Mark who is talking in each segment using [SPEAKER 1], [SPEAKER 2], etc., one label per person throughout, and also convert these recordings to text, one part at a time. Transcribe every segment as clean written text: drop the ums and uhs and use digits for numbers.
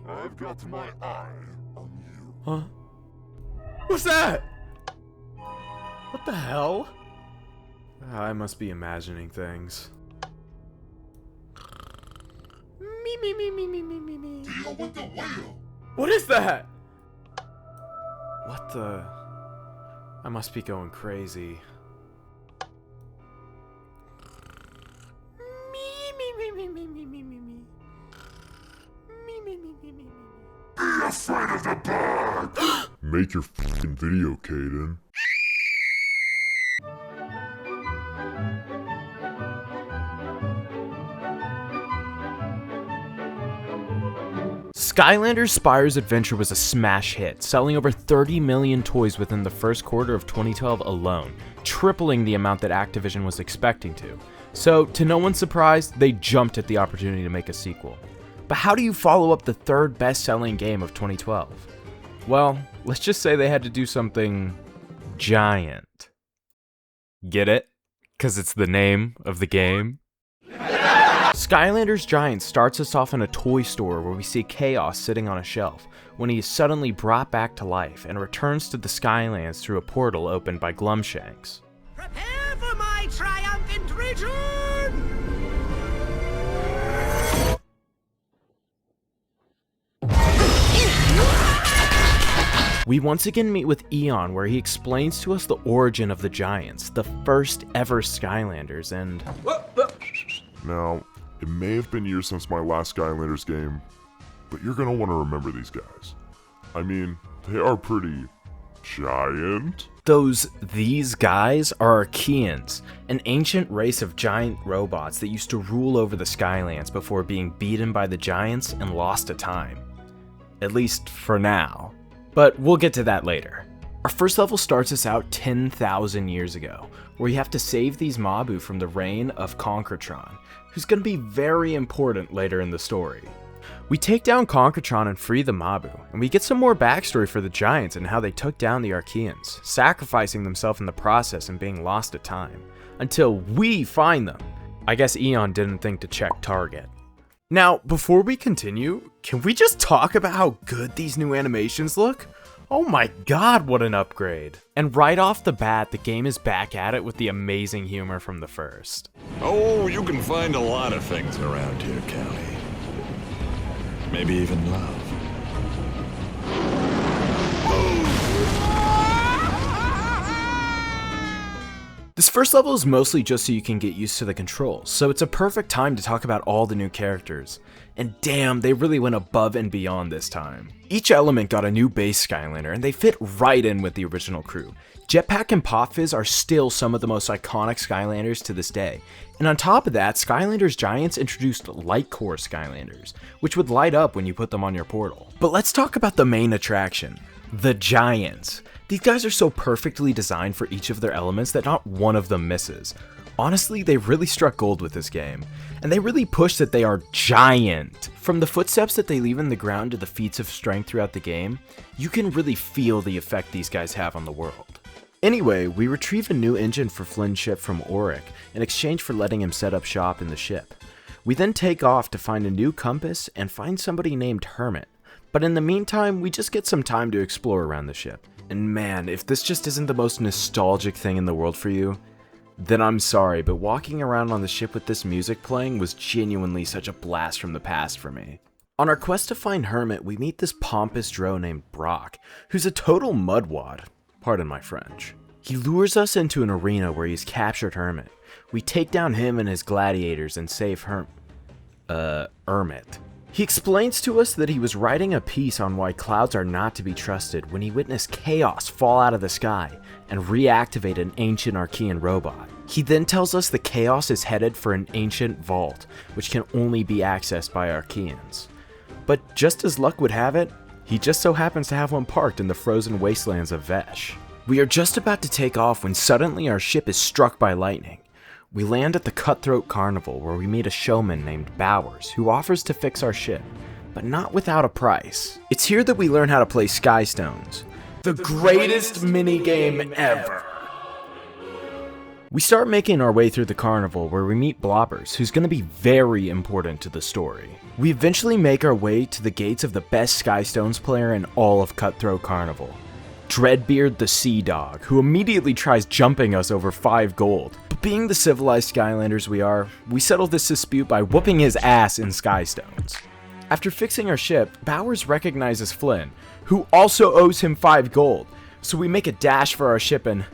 [SPEAKER 1] I've got my eye on you.
[SPEAKER 2] Huh? What's that? What the hell? I must be imagining things.
[SPEAKER 1] Deal with the whale.
[SPEAKER 2] What is that? What the? I must be going crazy.
[SPEAKER 1] Be afraid of the bird. Make your fucking video, Caden.
[SPEAKER 2] Skylanders Spyro's Adventure was a smash hit, selling over 30 million toys within the first quarter of 2012 alone, tripling the amount that Activision was expecting to. So, to no one's surprise, they jumped at the opportunity to make a sequel. But how do you follow up the third best-selling game of 2012? Well, let's just say they had to do something giant. Get it? 'Cause it's the name of the game? Skylanders Giant starts us off in a toy store where we see Chaos sitting on a shelf when he is suddenly brought back to life and returns to the Skylands through a portal opened by Glumshanks.
[SPEAKER 3] Prepare for my triumphant return!
[SPEAKER 2] We once again meet with Eon, where he explains to us the origin of the Giants, the first ever Skylanders, and...
[SPEAKER 1] Now, it may have been years since my last Skylanders game, but you're gonna want to remember these guys. I mean, they are pretty giant.
[SPEAKER 2] These guys are Archeans, an ancient race of giant robots that used to rule over the Skylands before being beaten by the Giants and lost to time. At least for now. But we'll get to that later. Our first level starts us out 10,000 years ago, where we have to save these Mabu from the reign of Conkertron, who's going to be very important later in the story. We take down Conkertron and free the Mabu, and we get some more backstory for the Giants and how they took down the Archeans, sacrificing themselves in the process and being lost to time, until we find them. I guess Eon didn't think to check target. Now, before we continue, can we just talk about how good these new animations look? Oh my god, what an upgrade. And right off the bat, the game is back at it with the amazing humor from the first.
[SPEAKER 4] Oh, you can find a lot of things around here, Callie. Maybe even love.
[SPEAKER 2] This first level is mostly just so you can get used to the controls, so it's a perfect time to talk about all the new characters. And damn, they really went above and beyond this time. Each element got a new base Skylander, and they fit right in with the original crew. Jetpack and Pop Fizz are still some of the most iconic Skylanders to this day. And on top of that, Skylanders Giants introduced Light Core Skylanders, which would light up when you put them on your portal. But let's talk about the main attraction, the Giants. These guys are so perfectly designed for each of their elements that not one of them misses. Honestly, they really struck gold with this game, and they really push that they are giant. From the footsteps that they leave in the ground to the feats of strength throughout the game, you can really feel the effect these guys have on the world. Anyway, we retrieve a new engine for Flynn's ship from Auric in exchange for letting him set up shop in the ship. We then take off to find a new compass and find somebody named Hermit, but in the meantime, we just get some time to explore around the ship. And man, if this just isn't the most nostalgic thing in the world for you, then I'm sorry, but walking around on the ship with this music playing was genuinely such a blast from the past for me. On our quest to find Hermit, we meet this pompous drow named Brock, who's a total mudwad, pardon my French. He lures us into an arena where he's captured Hermit. We take down him and his gladiators and save Hermit. He explains to us that he was writing a piece on why clouds are not to be trusted when he witnessed chaos fall out of the sky and reactivate an ancient Archean robot. He then tells us the chaos is headed for an ancient vault, which can only be accessed by Archeans. But just as luck would have it, he just so happens to have one parked in the frozen wastelands of Vesh. We are just about to take off when suddenly our ship is struck by lightning. We land at the Cutthroat Carnival where we meet a showman named Bowers who offers to fix our ship, but not without a price. It's here that we learn how to play Skystones, the greatest minigame ever. We start making our way through the carnival where we meet Blobbers, who's going to be very important to the story. We eventually make our way to the gates of the best Skystones player in all of Cutthroat Carnival, Dreadbeard the Sea Dog, who immediately tries jumping us over 5 gold. But being the civilized Skylanders we are, we settle this dispute by whooping his ass in Skystones. After fixing our ship, Bowers recognizes Flynn, who also owes him 5 gold, so we make a dash for our ship and...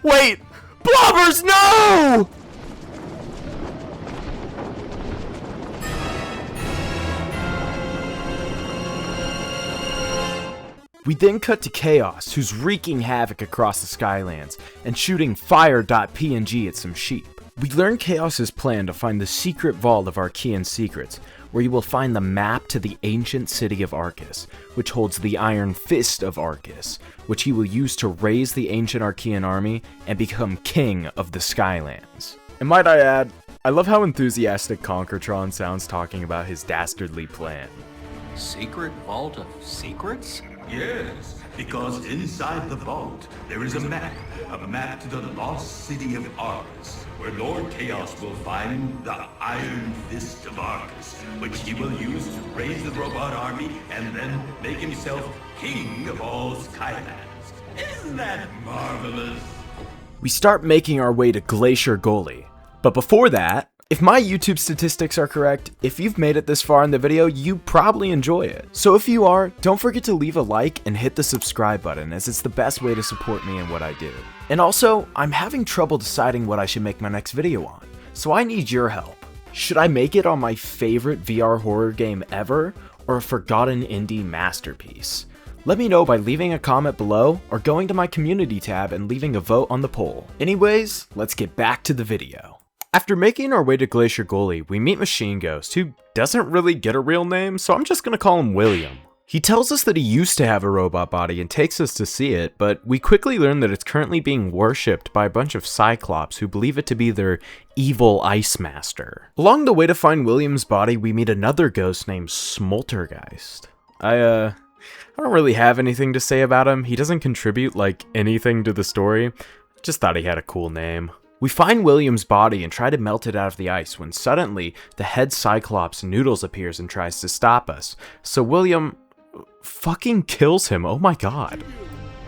[SPEAKER 2] Wait! Blobbers, no! We then cut to Chaos, who's wreaking havoc across the Skylands and shooting fire.png at some sheep. We learn Chaos's plan to find the secret vault of Archean secrets, where you will find the map to the ancient city of Arcus, which holds the Iron Fist of Arcus, which he will use to raise the ancient Archean army and become king of the Skylands. And might I add, I love how enthusiastic Conkertron sounds talking about his dastardly plan.
[SPEAKER 5] Secret vault of secrets?
[SPEAKER 6] Yes, because inside the vault there is a map to the lost city of Arcus, where Lord Chaos will find the Iron Fist of Arcus, which he will use to raise the robot army and then make himself king of all Skylands. Isn't that marvelous?
[SPEAKER 2] We start making our way to Glacier Gully, but before that, if my YouTube statistics are correct, if you've made it this far in the video, you probably enjoy it. So if you are, don't forget to leave a like and hit the subscribe button, as it's the best way to support me in what I do. And also, I'm having trouble deciding what I should make my next video on, so I need your help. Should I make it on my favorite VR horror game ever, or a forgotten indie masterpiece? Let me know by leaving a comment below, or going to my community tab and leaving a vote on the poll. Anyways, let's get back to the video. After making our way to Glacier Gully, we meet Machine Ghost, who doesn't really get a real name, so I'm just gonna call him William. He tells us that he used to have a robot body and takes us to see it, but we quickly learn that it's currently being worshipped by a bunch of Cyclops who believe it to be their evil Ice Master. Along the way to find William's body, we meet another ghost named Smoltergeist. I don't really have anything to say about him. He doesn't contribute like anything to the story. Just thought he had a cool name. We find William's body and try to melt it out of the ice when suddenly the head Cyclops Noodles appears and tries to stop us. So William fucking kills him. Oh my god.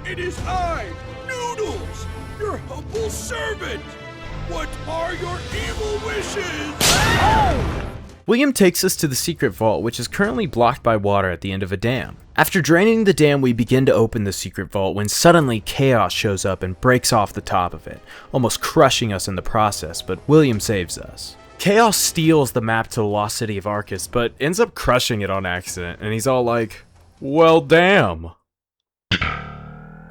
[SPEAKER 7] It is I, Noodles, your humble servant. What are your evil wishes? Oh!
[SPEAKER 2] William takes us to the secret vault, which is currently blocked by water at the end of a dam. After draining the dam, we begin to open the secret vault when suddenly Chaos shows up and breaks off the top of it, almost crushing us in the process, but William saves us. Chaos steals the map to the lost city of Arcus, but ends up crushing it on accident, and he's all like, well damn.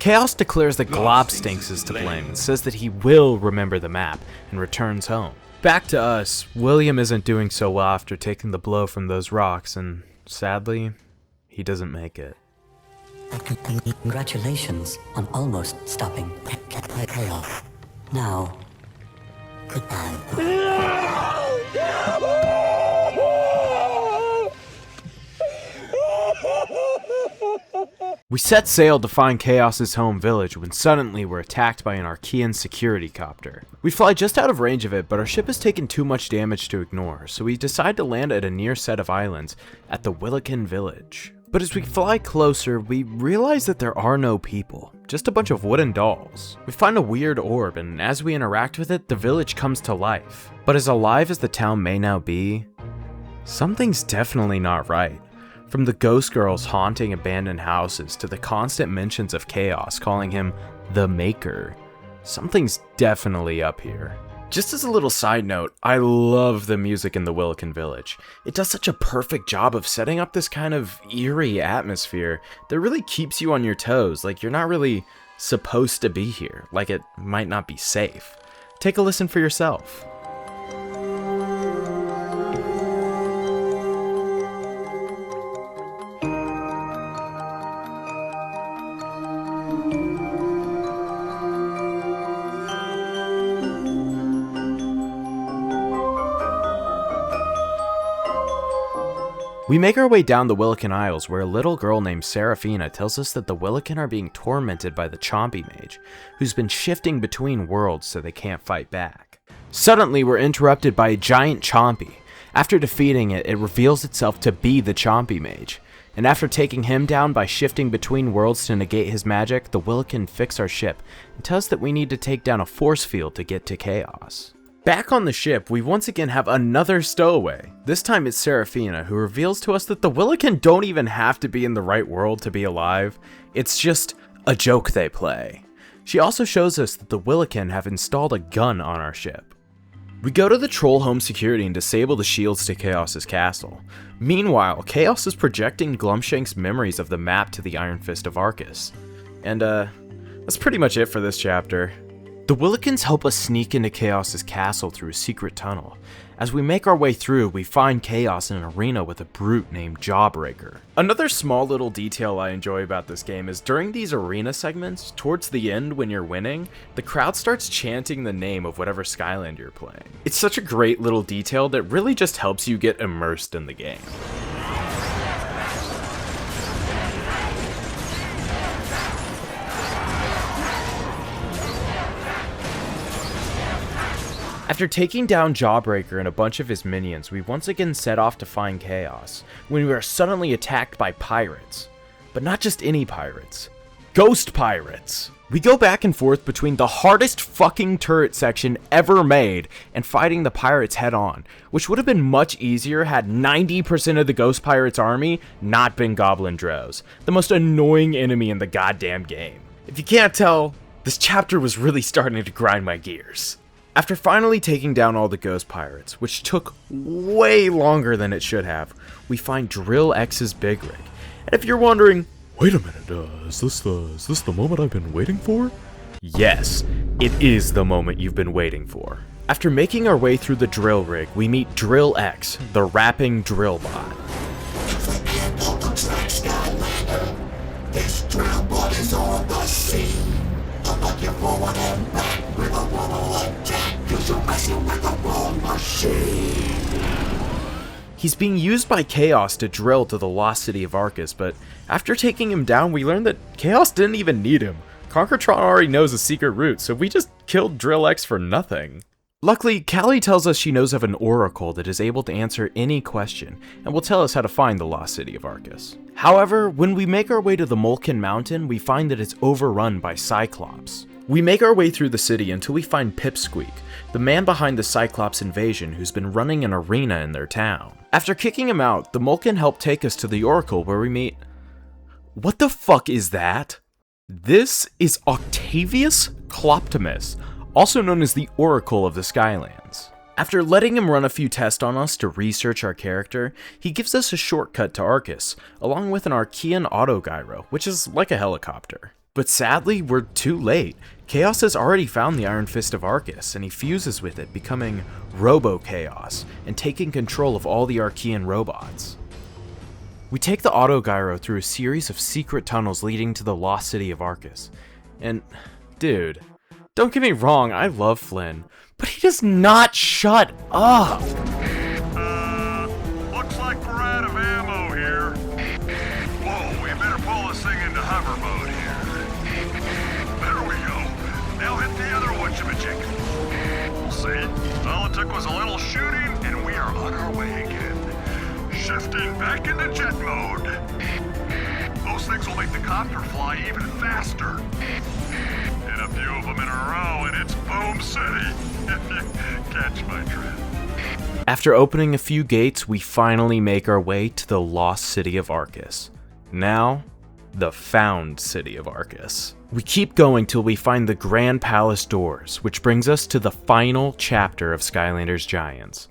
[SPEAKER 2] Chaos declares that Globstinks is to blame and says that he will remember the map and returns home. Back to us, William isn't doing so well after taking the blow from those rocks, and sadly, he doesn't make it.
[SPEAKER 8] Congratulations on almost stopping chaos. Now, goodbye.
[SPEAKER 2] We set sail to find Chaos's home village when suddenly we're attacked by an Archean security copter. We fly just out of range of it, but our ship has taken too much damage to ignore, so we decide to land at a near set of islands at the Wilikin Village. But as we fly closer, we realize that there are no people, just a bunch of wooden dolls. We find a weird orb, and as we interact with it, the village comes to life. But as alive as the town may now be, something's definitely not right. From the ghost girls haunting abandoned houses to the constant mentions of Chaos calling him the Maker, something's definitely up here. Just as a little side note, I love the music in the Wilikin Village. It does such a perfect job of setting up this kind of eerie atmosphere that really keeps you on your toes, like you're not really supposed to be here, like it might not be safe. Take a listen for yourself. We make our way down the Wilikin Isles where a little girl named Seraphina tells us that the Wilikin are being tormented by the Chompy Mage, who's been shifting between worlds so they can't fight back. Suddenly, we're interrupted by a giant Chompy. After defeating it, it reveals itself to be the Chompy Mage. And after taking him down by shifting between worlds to negate his magic, the Wilikin fix our ship and tell us that we need to take down a force field to get to Chaos. Back on the ship, we once again have another stowaway. This time it's Seraphina, who reveals to us that the Wilikin don't even have to be in the right world to be alive. It's just a joke they play. She also shows us that the Wilikin have installed a gun on our ship. We go to the Troll Home Security and disable the shields to Chaos's castle. Meanwhile, Chaos is projecting Glumshank's memories of the map to the Iron Fist of Arcus. And that's pretty much it for this chapter. The Wilikins help us sneak into Chaos's castle through a secret tunnel. As we make our way through, we find Chaos in an arena with a brute named Jawbreaker. Another small little detail I enjoy about this game is during these arena segments, towards the end when you're winning, the crowd starts chanting the name of whatever Skylander you're playing. It's such a great little detail that really just helps you get immersed in the game. After taking down Jawbreaker and a bunch of his minions, we once again set off to find Chaos, when we are suddenly attacked by pirates. But not just any pirates. Ghost pirates! We go back and forth between the hardest fucking turret section ever made and fighting the pirates head on, which would have been much easier had 90% of the Ghost Pirates army not been Goblin Drows, the most annoying enemy in the goddamn game. If you can't tell, this chapter was really starting to grind my gears. After finally taking down all the Ghost Pirates, which took way longer than it should have, we find Drill X's Big Rig. And if you're wondering, wait a minute, is this the moment I've been waiting for? Yes, it is the moment you've been waiting for. After making our way through the Drill Rig, we meet Drill X, the rapping drill bot.
[SPEAKER 9] This drill bot is on the scene. About your forward and back with a wall attack. You're messing with the wrong machine.
[SPEAKER 2] He's being used by Chaos to drill to the lost city of Arcus, but after taking him down, we learned that Chaos didn't even need him. Conquertron already knows a secret route, so we just killed Drill X for nothing. Luckily, Callie tells us she knows of an oracle that is able to answer any question, and will tell us how to find the lost city of Arcus. However, when we make our way to the Molken Mountain, we find that it's overrun by Cyclops. We make our way through the city until we find Pipsqueak, the man behind the Cyclops invasion who's been running an arena in their town. After kicking him out, the Molken help take us to the oracle where we meet... What the fuck is that? This is Octavius Cloptimus, also known as the Oracle of the Skylands. After letting him run a few tests on us to research our character, he gives us a shortcut to Arcus, along with an Archean autogyro, which is like a helicopter. But sadly, we're too late. Chaos has already found the Iron Fist of Arcus, and he fuses with it, becoming Robo-Chaos, and taking control of all the Archean robots. We take the autogyro through a series of secret tunnels leading to the lost city of Arcus. And, dude, don't get me wrong, I love Flynn, but he does not shut up!
[SPEAKER 4] Looks like we're out of ammo here. Whoa, we better pull this thing into hover mode here. There we go. Now hit the other whatchamajig. See? All it took was a little shooting, and we are on our way again. Shifting back into jet mode. Those things will make the copter fly even faster. Hit a few of them in a row, and it's Boom City. Catch my drift.
[SPEAKER 2] After opening a few gates, we finally make our way to the lost city of Arcus. Now, the found city of Arcus. We keep going till we find the Grand Palace doors, which brings us to the final chapter of Skylanders Giants,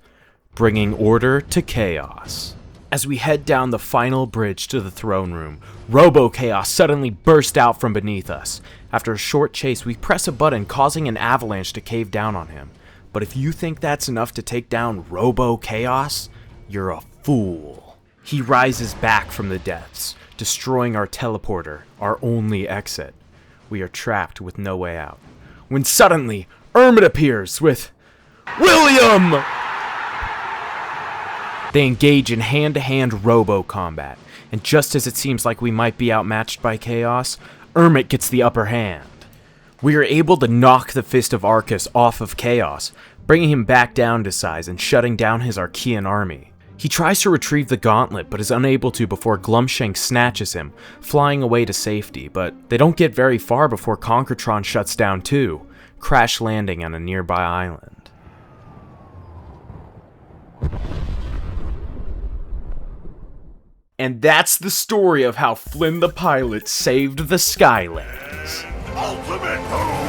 [SPEAKER 2] bringing order to chaos. As we head down the final bridge to the throne room, Robo-Chaos suddenly burst out from beneath us. After a short chase, we press a button causing an avalanche to cave down on him. But if you think that's enough to take down Robo-Chaos, you're a fool. He rises back from the depths, destroying our teleporter, our only exit. We are trapped with no way out. When suddenly, Ermit appears with... William! They engage in hand-to-hand robo-combat, and just as it seems like we might be outmatched by Chaos, Ermit gets the upper hand. We are able to knock the Fist of Arcus off of Chaos, bringing him back down to size and shutting down his Archean army. He tries to retrieve the gauntlet, but is unable to before Glumshank snatches him, flying away to safety, but they don't get very far before Conkertron shuts down too, crash landing on a nearby island. And that's the story of how Flynn the pilot saved the Skylanders.
[SPEAKER 4] Ultimate Boom!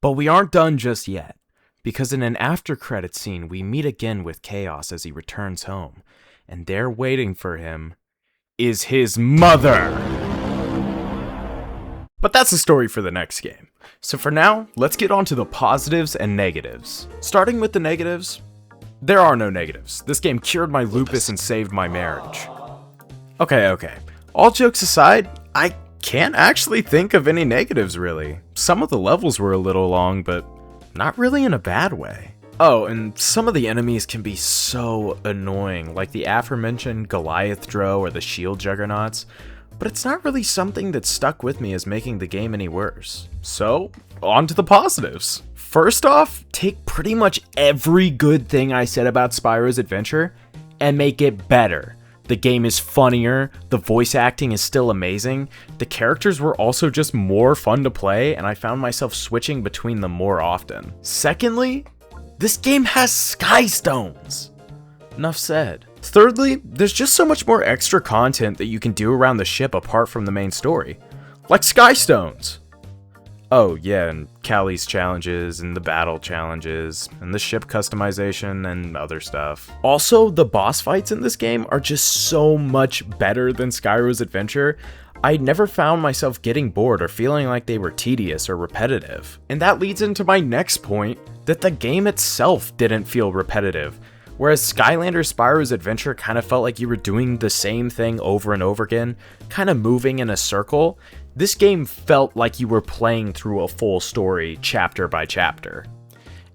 [SPEAKER 2] But we aren't done just yet, because in an after-credit scene we meet again with Chaos as he returns home, and there waiting for him is his mother! But that's a story for the next game. So for now, let's get on to the positives and negatives. Starting with the negatives, there are no negatives. This game cured my lupus and saved my marriage. Okay. All jokes aside, I can't actually think of any negatives really. Some of the levels were a little long, but not really in a bad way. Oh, and some of the enemies can be so annoying, like the aforementioned Goliath Drow or the Shield Juggernauts, but it's not really something that stuck with me as making the game any worse. So, on to the positives. First off, take pretty much every good thing I said about Spyro's Adventure and make it better. The game is funnier, the voice acting is still amazing, the characters were also just more fun to play, and I found myself switching between them more often. Secondly, this game has Sky Stones. Enough said. Thirdly, there's just so much more extra content that you can do around the ship apart from the main story. Like Sky Stones! Oh yeah, and Callie's challenges, and the battle challenges, and the ship customization, and other stuff. Also, the boss fights in this game are just so much better than Spyro's Adventure. I never found myself getting bored or feeling like they were tedious or repetitive. And that leads into my next point, that the game itself didn't feel repetitive. Whereas Skylanders Spyro's Adventure kind of felt like you were doing the same thing over and over again, kind of moving in a circle, this game felt like you were playing through a full story chapter by chapter.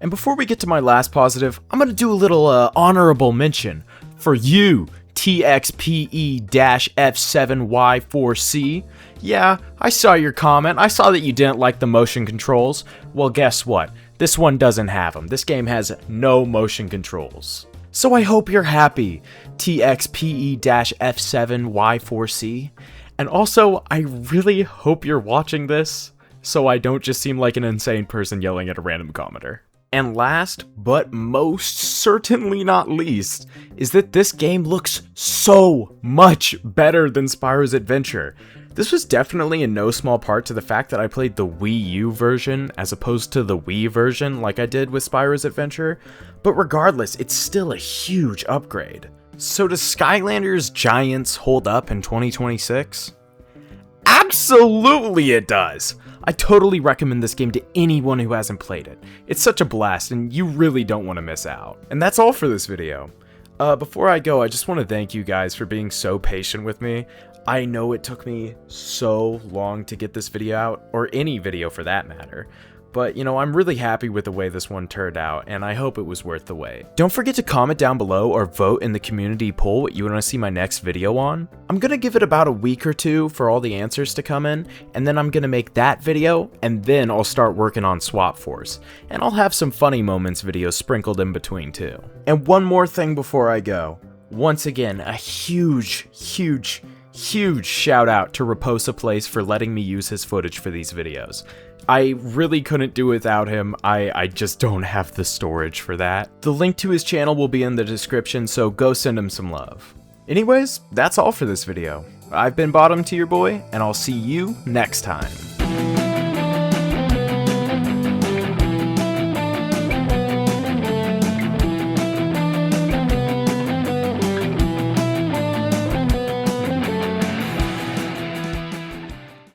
[SPEAKER 2] And before we get to my last positive, I'm going to do a little honorable mention for you, TXPE-F7Y4C. Yeah, I saw your comment. I saw that you didn't like the motion controls. Well, guess what? This one doesn't have them. This game has no motion controls. So I hope you're happy, TXPE-F7Y4C. And also, I really hope you're watching this, so I don't just seem like an insane person yelling at a random commenter. And last, but most certainly not least, is that this game looks so much better than Spyro's Adventure. This was definitely in no small part to the fact that I played the Wii U version as opposed to the Wii version like I did with Spyro's Adventure, but regardless, it's still a huge upgrade. So does Skylanders Giants hold up in 2026? Absolutely it does! I totally recommend this game to anyone who hasn't played it. It's such a blast and you really don't want to miss out. And that's all for this video. Before I go, I just want to thank you guys for being so patient with me. I know it took me so long to get this video out, or any video for that matter. But, you know, I'm really happy with the way this one turned out, and I hope it was worth the wait. Don't forget to comment down below or vote in the community poll what you want to see my next video on. I'm going to give it about a week or two for all the answers to come in, and then I'm going to make that video, and then I'll start working on Swap Force. And I'll have some funny moments videos sprinkled in between too. And one more thing before I go. Once again, a huge shout out to Raposa Place for letting me use his footage for these videos. I really couldn't do without him. I just don't have the storage for that. The link to his channel will be in the description, so go send him some love. Anyways, that's all for this video. I've been BottomTierBoi, and I'll see you next time.